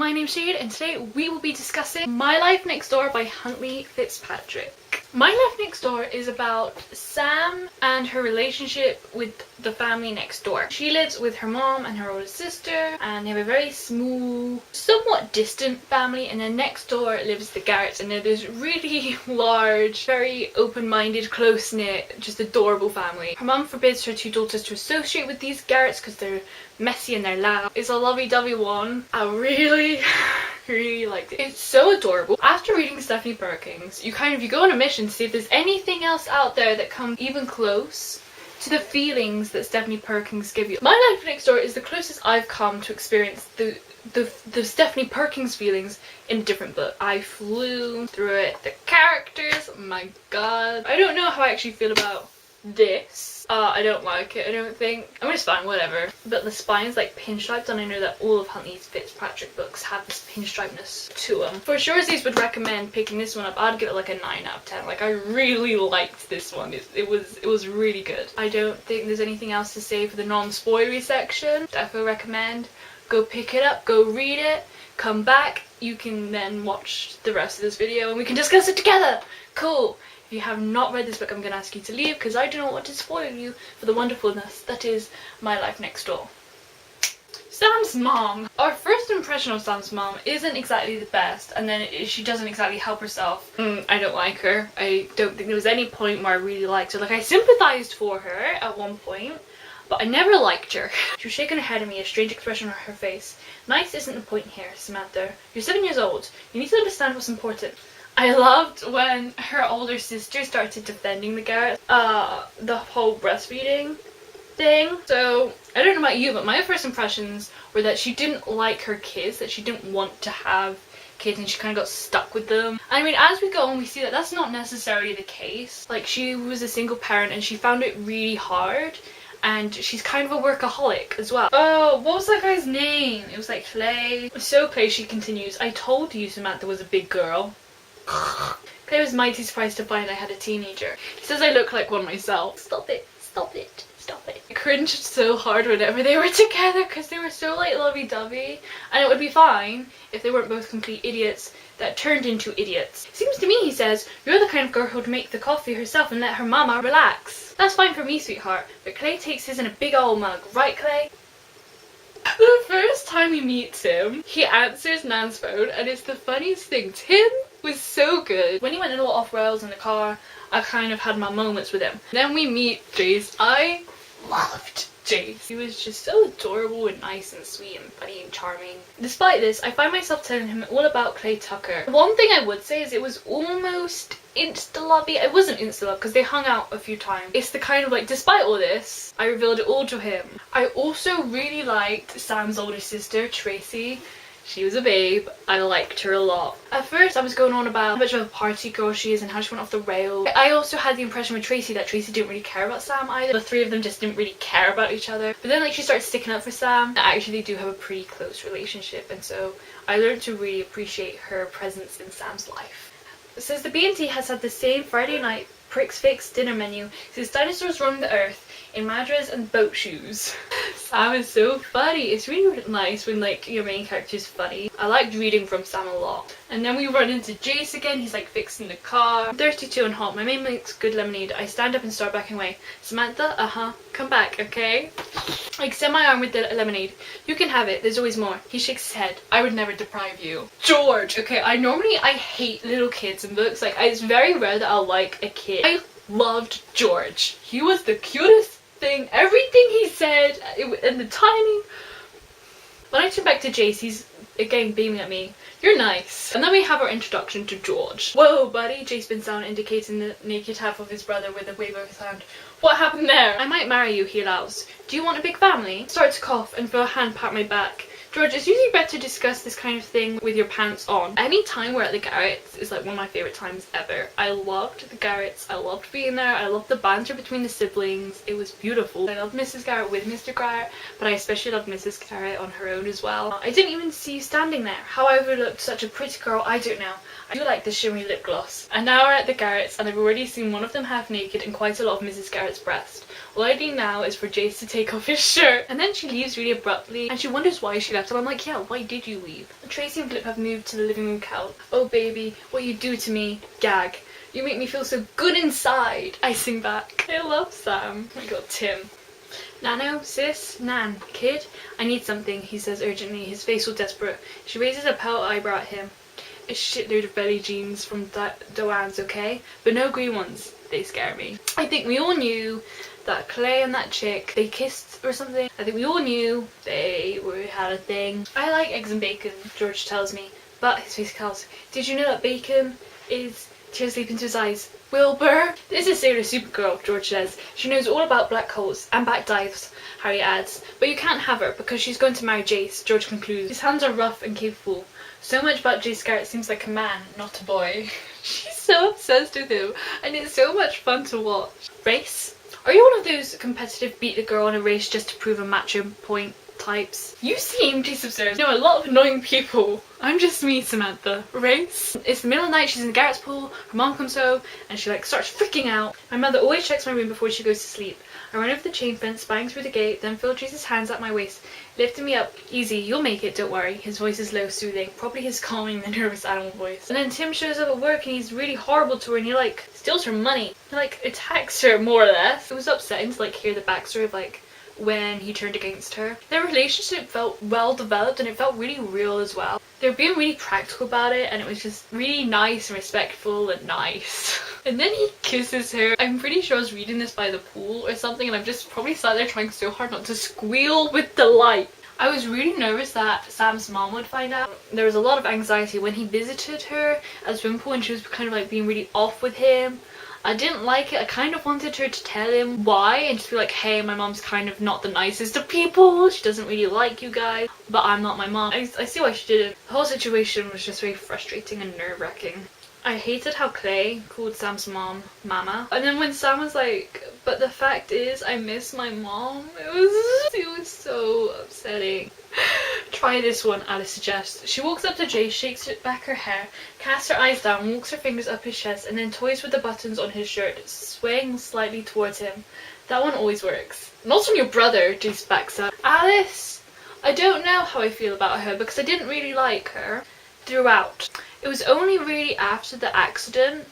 my name's Jade and today we will be discussing My Life Next Door by Huntlry Fittzpatrick. My Life Next Door is about Sam and her relationship with the family next door. She lives with her mom and her older sister and they have a very small, somewhat distant family, and then next door lives the Garretts, and they're this really large, very open-minded, close-knit, just adorable family. Her mom forbids her two daughters to associate with these Garretts because they're messy and they're loud. It's a lovey-dovey one. I really liked it. It's so adorable. After reading Stephanie Perkins, you go on a mission to see if there's anything else out there that comes even close to the feelings that Stephanie Perkins give you. My Life Next Door is the closest I've come to experience the Stephanie Perkins feelings in a different book. I flew through it. The characters, oh my god. I don't know how I actually feel about this. I don't like it, I don't think. I mean, it's fine, whatever. But the spine's like pinstriped, and I know that all of Huntley's Fittzpatrick books have this pinstripeness to them. For sure, these would recommend picking this one up. I'd give it like a 9 out of 10. Like, I really liked this one. It was really good. I don't think there's anything else to say for the non-spoilery section. Definitely recommend. Go pick it up, go read it, come back. You can then watch the rest of this video and we can discuss it together. Cool. If you have not read this book, I'm going to ask you to leave because I do not want to spoil you for the wonderfulness that is My Life Next Door. Sam's mom. Our first impression of Sam's mom isn't exactly the best, and then she doesn't exactly help herself. I don't like her. I don't think there was any point where I really liked her. Like, I sympathised for her at one point, but I never liked her. She was shaking her head at me, a strange expression on her face. Nice isn't the point here, Samantha. You're 7 years old. You need to understand what's important. I loved when her older sister started defending the Garretts, the whole breastfeeding thing. So, I don't know about you, but my first impressions were that she didn't like her kids, that she didn't want to have kids, and she kind of got stuck with them. I mean, as we go on, we see that that's not necessarily the case. Like, she was a single parent and she found it really hard, and she's kind of a workaholic as well. Oh, what was that guy's name? It was like Clay. So Clay, she continues, I told you Samantha was a big girl. Clay was mighty surprised to find I had a teenager. He says I look like one myself. Stop it. Stop it. Stop it. I cringed so hard whenever they were together because they were so like lovey-dovey, and it would be fine if they weren't both complete idiots that turned into idiots. Seems to me, he says, you're the kind of girl who'd make the coffee herself and let her mama relax. That's fine for me, sweetheart, but Clay takes his in a big old mug, right Clay? The first time he meets him, he answers Nan's phone, and it's the funniest thing. Tim was so good. When he went a little off rails in the car, I kind of had my moments with him. Then we meet Jace. I loved Jace. He was just so adorable and nice and sweet and funny and charming. Despite this, I find myself telling him all about Clay Tucker. One thing I would say is it was almost insta-lovey. It wasn't insta-love because they hung out a few times. It's the kind of like, despite all this, I revealed it all to him. I also really liked Sam's older sister, Tracy. She was a babe. I liked her a lot. At first I was going on about how much of a party girl she is and how she went off the rails. I also had the impression with Tracy that Tracy didn't really care about Sam either. The three of them just didn't really care about each other. But then like she started sticking up for Sam. They actually do have a pretty close relationship, and so I learned to really appreciate her presence in Sam's life. It says the B&T has had the same Friday night Pricks Fix dinner menu since dinosaurs roamed the earth in Madras and boat shoes. Sam is so funny. It's really nice when like your main character is funny. I liked reading from Sam a lot. And then we run into Jace again. He's like fixing the car. I'm thirsty too and hot. My mate makes good lemonade. I stand up and start backing away. Samantha, come back, okay? I extend my arm with the lemonade. You can have it. There's always more. He shakes his head. I would never deprive you. George. Okay, I hate little kids in books. Like, it's very rare that I'll like a kid. I loved George. He was the cutest thing. Everything he said, and the timing. When I turn back to Jace, he's again beaming at me. You're nice. And then we have our introduction to George. Whoa, buddy. Jace bends down, indicating the naked half of his brother with a wave of his hand. What happened there? I might marry you, he allows. Do you want a big family? Start to cough and feel a hand pat my back. George, it's usually better to discuss this kind of thing with your pants on. Any time we're at the Garretts is like one of my favourite times ever. I loved the Garretts. I loved being there. I loved the banter between the siblings. It was beautiful. I loved Mrs. Garrett with Mr. Garrett, but I especially loved Mrs. Garrett on her own as well. I didn't even see you standing there. How I overlooked such a pretty girl, I don't know. I do like the shimmery lip gloss. And now we're at the Garretts, and I've already seen one of them half naked and quite a lot of Mrs. Garrett's breast. All I need now is for Jace to take off his shirt. And then she leaves really abruptly, and she wonders why she left. And I'm like, yeah, why did you leave? Tracy and Flip have moved to the living room couch. Oh baby, what you do to me. Gag. You make me feel so good inside. I sing back. I love Sam. We got Tim. Nano, sis, Nan, kid, I need something, he says urgently, his face all desperate. She raises a pale eyebrow at him. A shitload of belly jeans from Doan's, okay? But no green ones. They scare me. I think we all knew that Clay and that chick, they kissed or something. I think we all knew they had a thing. I like eggs and bacon, George tells me. But his face curls. Did you know that bacon is... Tears leap into his eyes. Wilbur! This is Sailor Supergirl, George says. She knows all about black holes and back dives, Harry adds. But you can't have her because she's going to marry Jace, George concludes. His hands are rough and capable. So much about Jace Garrett seems like a man, not a boy. She's so obsessed with him, and it's so much fun to watch. Race? Are you one of those competitive beat the girl in a race just to prove a macho point types? You seem, Jace observes, know a lot of annoying people. I'm just me, Samantha. Race? It's the middle of the night, she's in the Garrett's pool, her mom comes home, and she starts freaking out. My mother always checks my room before she goes to sleep. I run over the chain fence, spying through the gate, then Phil traces his hands at my waist, lifting me up. Easy, you'll make it, don't worry. His voice is low, soothing, probably his calming the nervous animal voice. And then Tim shows up at work and he's really horrible to her and he steals her money. He attacks her more or less. It was upsetting to hear the backstory of when he turned against her. Their relationship felt well developed and it felt really real as well. They were being really practical about it and it was just really nice and respectful and nice. And then he kisses her. I'm pretty sure I was reading this by the pool or something and I've just probably sat there trying so hard not to squeal with delight. I was really nervous that Sam's mom would find out. There was a lot of anxiety when he visited her at the swimming pool and she was kind of being really off with him. I didn't like it. I kind of wanted her to tell him why and just be like, hey, my mom's kind of not the nicest of people. She doesn't really like you guys, but I'm not my mom. I see why she did it. The whole situation was just very frustrating and nerve-wracking. I hated how Clay called Sam's mom Mama. And then when Sam was like, but the fact is I miss my mom, it was so upsetting. Try this one, Alice suggests. She walks up to Jay, shakes back her hair, casts her eyes down, walks her fingers up his chest, and then toys with the buttons on his shirt, swaying slightly towards him. That one always works. Not on your brother, Jace backs up. Alice, I don't know how I feel about her because I didn't really like her throughout. It was only really after the accident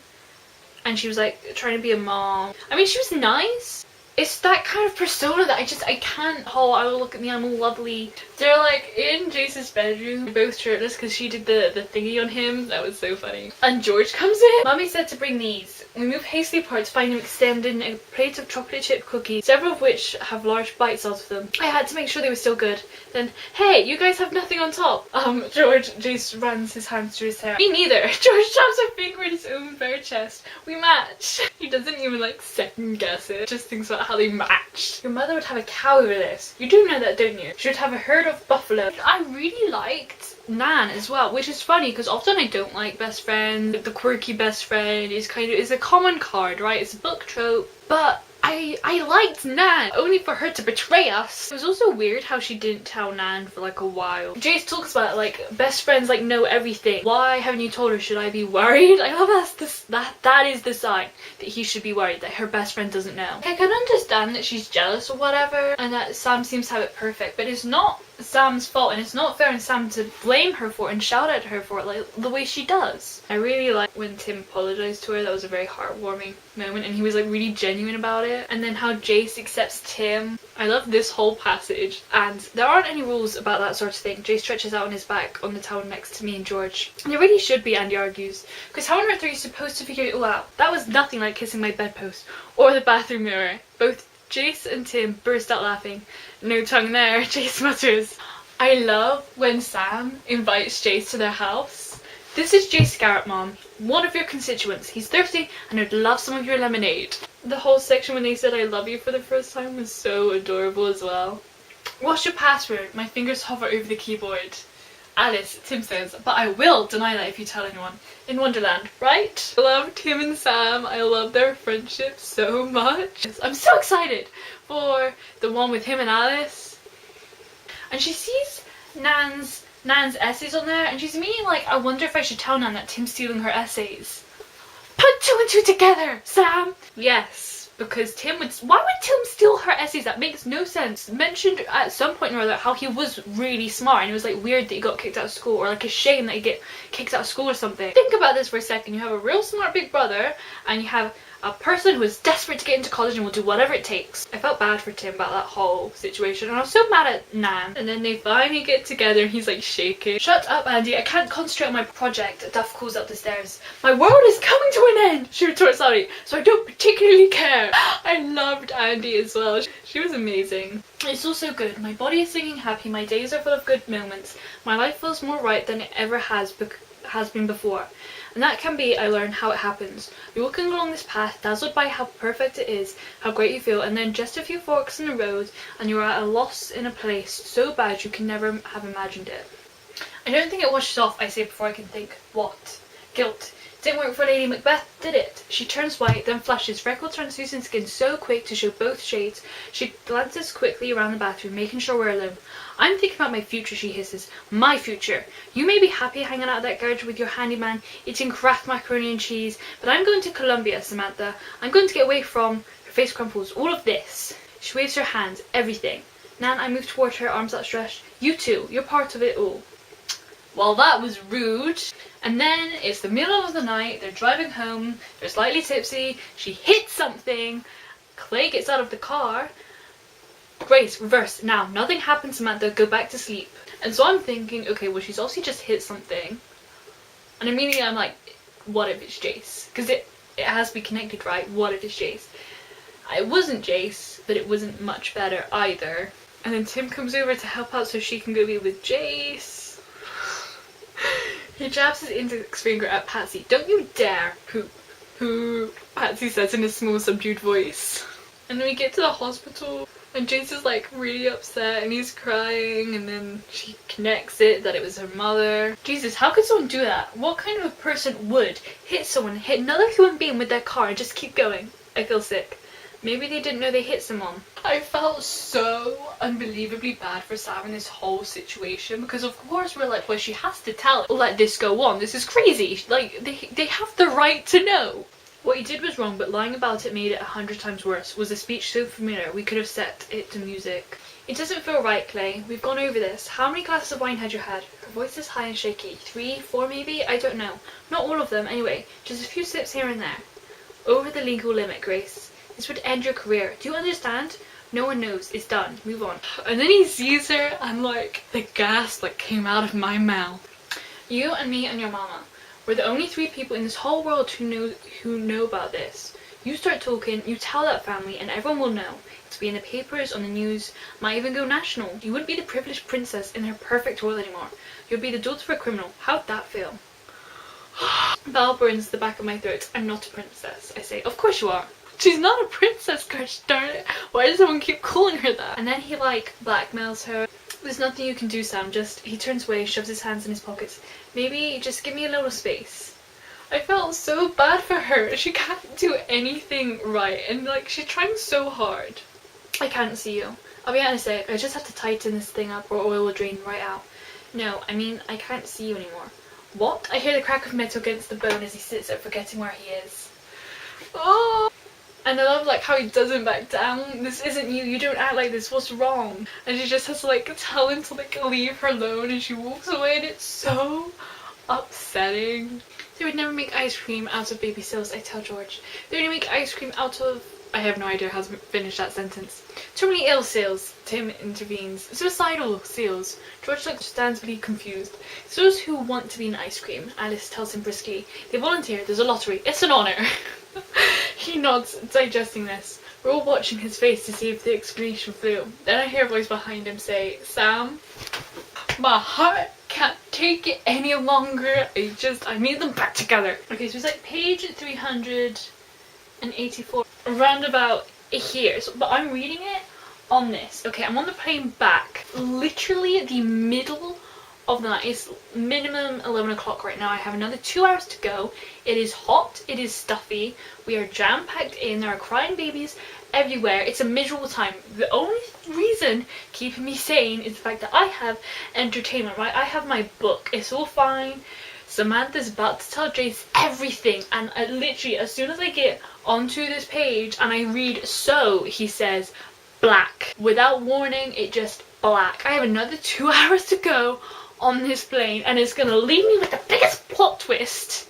and she was trying to be a mom. I mean, she was nice. It's that kind of persona that I can't, oh, I will look at me, I'm all lovely. They're in Jace's bedroom, both shirtless because she did the thingy on him. That was so funny. And George comes in. Mummy said to bring these. We move hastily apart to find him extending a plate of chocolate chip cookies, several of which have large bites out of them. I had to make sure they were still good. Then, hey, you guys have nothing on top. Jace runs his hands through his hair. Me neither. George taps a finger in his own bare chest. We match. He doesn't even second guess it. Just thinks about how they matched. Your mother would have a cow over this. You do know that, don't you? She would have a herd of buffalo. I really liked Nan as well, which is funny because often I don't like best friend. The quirky best friend is a common card, right? It's a book trope, but I liked Nan, only for her to betray us. It was also weird how she didn't tell Nan for a while. Jace talks about best friends know everything. Why haven't you told her? Should I be worried? I love that is the sign that he should be worried that her best friend doesn't know. I can understand that she's jealous or whatever and that Sam seems to have it perfect, but it's not Sam's fault and it's not fair on Sam to blame her for it and shout at her for it the way she does. I really like when Tim apologized to her. That was a very heartwarming moment and he was really genuine about it. And then how Jace accepts Tim. I love this whole passage and there aren't any rules about that sort of thing. Jace stretches out on his back on the towel next to me and George. And there really should be, Andy argues, because how on earth are you supposed to figure it all out? That was nothing like kissing my bedpost or the bathroom mirror. Both Jace and Tim burst out laughing. No tongue there, Jace mutters. I love when Sam invites Jace to their house. This is Jace Garrett, Mom, one of your constituents. He's thirsty and would love some of your lemonade. The whole section when they said I love you for the first time was so adorable as well. What's your password? My fingers hover over the keyboard. Alice, Tim says, but I will deny that if you tell anyone. In Wonderland, right? I love Tim and Sam. I love their friendship so much. I'm so excited for the one with him and Alice. And she sees Nan's Nan's essays on there, and she's immediately like, I wonder if I should tell Nan that Tim's stealing her essays. Put two and two together, Sam! Yes, because Tim would... Why would Tim steal her essays? That makes no sense. Mentioned at some point or other how he was really smart, and it was like weird that he got kicked out of school, or like a shame that he get kicked out of school or something. Think about this for a second. You have a real smart big brother, and you have a person who is desperate to get into college and will do whatever it takes. I felt bad for Tim about that whole situation, and I was so mad at Nan. And then they finally get together and he's like shaking. Shut up, Andy, I can't concentrate on my project. Duff calls up the stairs. My world is coming to an end, she retorts loudly, so I don't particularly care. I loved Andy as well. She was amazing. It's all so good. My body is singing happy, my days are full of good moments. My life feels more right than it ever has been before. And that can be, I learn, how it happens. You're walking along this path, dazzled by how perfect it is, how great you feel, and then just a few forks in the road, and you're at a loss in a place so bad you can never have imagined it. I don't think it washes off, I say before I can think. What? Guilt. Didn't work for Lady Macbeth, did it? She turns white, then flushes, freckled translucent skin so quick to show both shades. She glances quickly around the bathroom, making sure we're alone. I'm thinking about my future, she hisses. My future. You may be happy hanging out at that garage with your handyman, eating Kraft macaroni and cheese, but I'm going to Colombia, Samantha. I'm going to get away from... Her face crumples. All of this. She waves her hands. Everything. Nan, I move toward her, arms outstretched. You too. You're part of it all. Well, that was rude. And then it's the middle of the night, they're driving home, they're slightly tipsy, she hits something, Clay gets out of the car. Grace, reverse, now, nothing happens, Samantha, go back to sleep. And so I'm thinking, okay, well she's obviously just hit something. And immediately I'm like, what if it's Jace? Because it has to be connected, right? What if it's Jace? It wasn't Jace, but it wasn't much better either. And then Tim comes over to help out so she can go be with Jace. He jabs his index finger at Patsy. Don't you dare, who Patsy says in a small subdued voice. And then we get to the hospital and Jace is like really upset and he's crying, and then she connects it that it was her mother. Jesus, how could someone do that? What kind of a person would hit someone, hit another human being with their car and just keep going? I feel sick. Maybe they didn't know they hit someone. I felt so unbelievably bad for Sam in this whole situation, because of course we're like, well, she has to tell it. Let this go on. This is crazy. Like, they have the right to know. What he did was wrong, but lying about it made it 100 times worse. Was a speech so familiar we could have set it to music. It doesn't feel right, Clay. We've gone over this. How many glasses of wine had you had? Her voice is high and shaky. 3, 4 maybe? I don't know. Not all of them, anyway. Just a few sips here and there. Over the legal limit, Grace. This would end your career. Do you understand? No one knows. It's done. Move on. And then he sees her and like the gas like came out of my mouth. You and me and your mama. We're the only 3 people in this whole world who know about this. You start talking, you tell that family, and everyone will know. It'll be in the papers, on the news, might even go national. You wouldn't be the privileged princess in her perfect world anymore. You'll be the daughter of a criminal. How'd that feel? Val burns the back of my throat. I'm not a princess, I say. Of course you are. She's not a princess, gosh darn it. Why does everyone keep calling her that? And then he like blackmails her. There's nothing you can do, Sam. Just, he turns away, shoves his hands in his pockets. Maybe just give me a little space. I felt so bad for her. She can't do anything right, and like she's trying so hard. I can't see you. I'll be honest, I just have to tighten this thing up or oil will drain right out. No, I mean, I can't see you anymore. What? I hear the crack of metal against the bone as he sits there forgetting where he is. Oh! And I love like how he doesn't back down. This isn't you. You don't act like this. What's wrong? And she just has to like tell him to like leave her alone, and she walks away, and it's so upsetting. They would never make ice cream out of baby seals, I tell George. They would make ice cream out of... I have no idea how to finish that sentence. Too many ill seals, Tim intervenes. Suicidal seals. George looks understandably confused. It's those who want to be in ice cream, Alice tells him briskly. They volunteer. There's a lottery. It's an honour. He nods, digesting this. We're all watching his face to see if the explanation flew. Then I hear a voice behind him say, Sam, my heart can't take it any longer. I need them back together. Okay, so it's like page 384. Around about here. So, but I'm reading it on this. Okay, I'm on the plane back. Literally the middle of the night. It's minimum 11 o'clock right now. I have another 2 hours to go. It is hot. It is stuffy. We are jam-packed in. There are crying babies everywhere. It's a miserable time. The only reason keeping me sane is the fact that I have entertainment, right? I have my book. It's all fine. Samantha's about to tell Jace everything, and I literally, as soon as I get onto this page and I read "so," he says black. Without warning, it just black. I have another 2 hours to go on this plane, and it's gonna leave me with the biggest plot twist.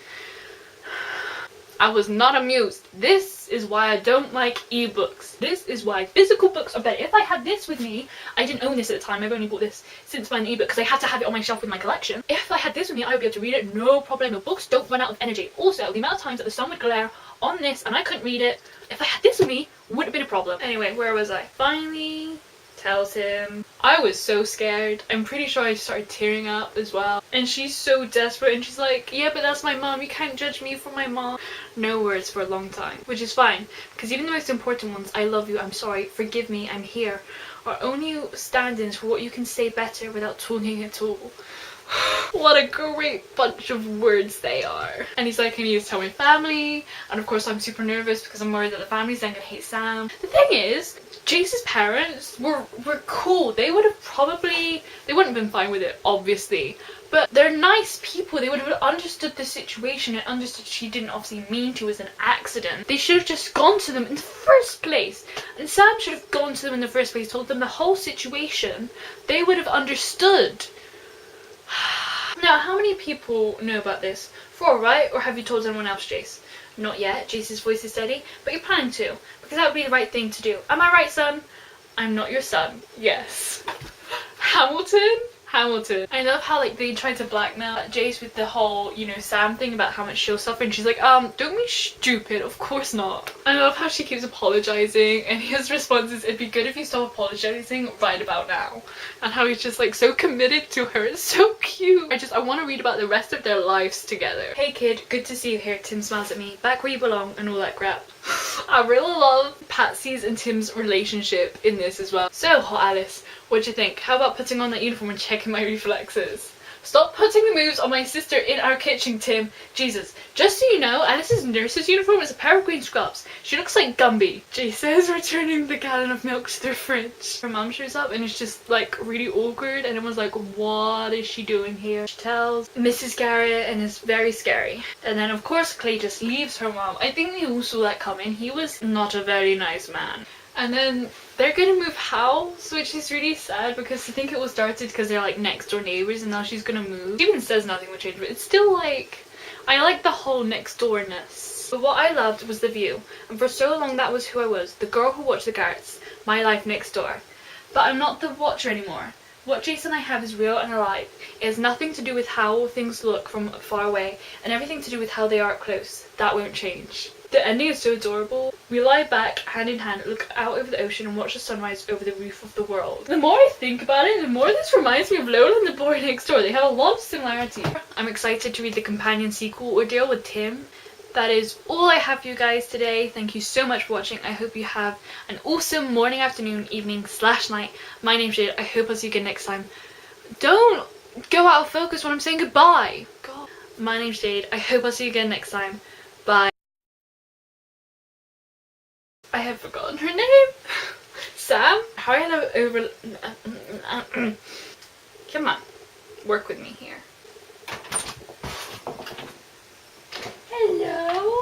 I was not amused. This is why I don't like ebooks. This is why physical books are better. If I had this with me, I didn't own this at the time. I've only bought this since buying an ebook because I had to have it on my shelf with my collection. If I had this with me, I would be able to read it, no problem. Books don't run out of energy. Also, the amount of times that the sun would glare on this and I couldn't read it, if I had this with me, wouldn't have been a problem. Anyway, where was I? Finally tells him. I was so scared. I'm pretty sure I started tearing up as well. And she's so desperate, and she's like, yeah, but that's my mom. You can't judge me for my mom. No words for a long time, which is fine, because even the most important ones, I love you, I'm sorry, forgive me, I'm here, are only stand-ins for what you can say better without talking at all. What a great bunch of words they are. And he's like, I need to tell my family, and of course I'm super nervous because I'm worried that the family's then gonna hate Sam. The thing is, Jace's parents were cool. They would have probably, they wouldn't have been fine with it, obviously, but they're nice people. They would have understood the situation and understood she didn't obviously mean to as an accident. They should have just gone to them in the first place, and Sam should have gone to them in the first place, told them the whole situation. They would have understood. Now, how many people know about this? 4, right? Or have you told anyone else, Jace? Not yet. Jace's voice is steady, but you're planning to, because that would be the right thing to do. Am I right, son? I'm not your son. Yes. Hamilton? Hamilton. I love how, like, they tried to blackmail Jace with the whole, you know, Sam thing about how much she'll suffer, and she's like, don't be stupid, of course not. I love how she keeps apologizing, and his response is, it'd be good if you stop apologizing right about now. And how he's just, like, so committed to her. It's so cute. I want to read about the rest of their lives together. Hey kid, good to see you here. Tim smiles at me. Back where you belong, and all that crap. I really love Patsy's and Tim's relationship in this as well. So, Hot Alice, what do you think? How about putting on that uniform and checking my reflexes? Stop putting the moves on my sister in our kitchen, Tim. Jesus. Just so you know, Alice's nurse's uniform is a pair of green scrubs. She looks like Gumby. Jay says, returning the gallon of milk to their fridge. Her mom shows up and it's just like really awkward, and everyone's like, what is she doing here? She tells Mrs. Garrett and is very scary. And then of course Clay just leaves her mom. I think we all saw that coming. He was not a very nice man. And then they're gonna move house, which is really sad because I think it was started because they're like next door neighbors, and now she's gonna move. She even says nothing will change, but it's still like, I like the whole next doorness. But what I loved was the view, and for so long that was who I was, the girl who watched the Garretts, my life next door. But I'm not the watcher anymore. What Jason and I have is real and alive. It has nothing to do with how things look from far away, and everything to do with how they are up close. That won't change. The ending is so adorable. We lie back, hand in hand, look out over the ocean and watch the sunrise over the roof of the world. The more I think about it, the more this reminds me of Lola and the Boy Next Door. They have a lot of similarities. I'm excited to read the companion sequel ordeal with Tim. That is all I have for you guys today. Thank you so much for watching. I hope you have an awesome morning, afternoon, evening / night. My name's Jade. I hope I'll see you again next time. Don't go out of focus when I'm saying goodbye. God. My name's Jade. I hope I'll see you again next time. Bye. I have forgotten her name. Sam? How do I over... Come on. Work with me here. Hello?